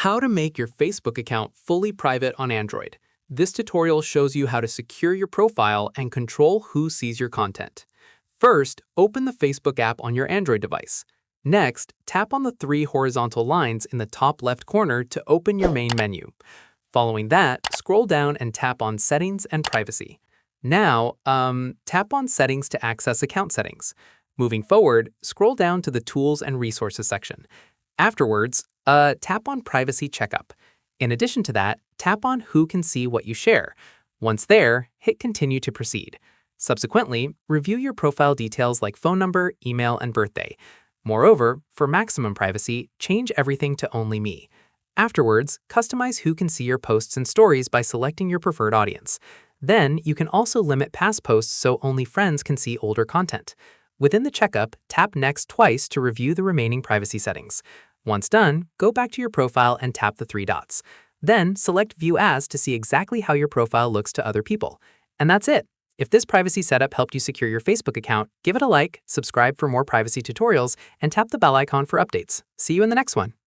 How to make your Facebook account fully private on Android. This tutorial shows you how to secure your profile and control who sees your content. First, open the Facebook app on your Android device. Next, tap on the three horizontal lines in the top left corner to open your main menu. Following that, scroll down and tap on Settings and Privacy. Now, tap on Settings to access account settings. Moving forward, scroll down to the Tools and Resources section. Afterwards, tap on Privacy Checkup. In addition to that, tap on Who can see what you share. Once there, hit Continue to proceed. Subsequently, review your profile details like phone number, email, and birthday. Moreover, for maximum privacy, change everything to Only Me. Afterwards, customize who can see your posts and stories by selecting your preferred audience. Then, you can also limit past posts so only friends can see older content. Within the checkup, tap Next twice to review the remaining privacy settings. Once done, go back to your profile and tap the three dots. Then, select View As to see exactly how your profile looks to other people. And that's it. If this privacy setup helped you secure your Facebook account, give it a like, subscribe for more privacy tutorials, and tap the bell icon for updates. See you in the next one.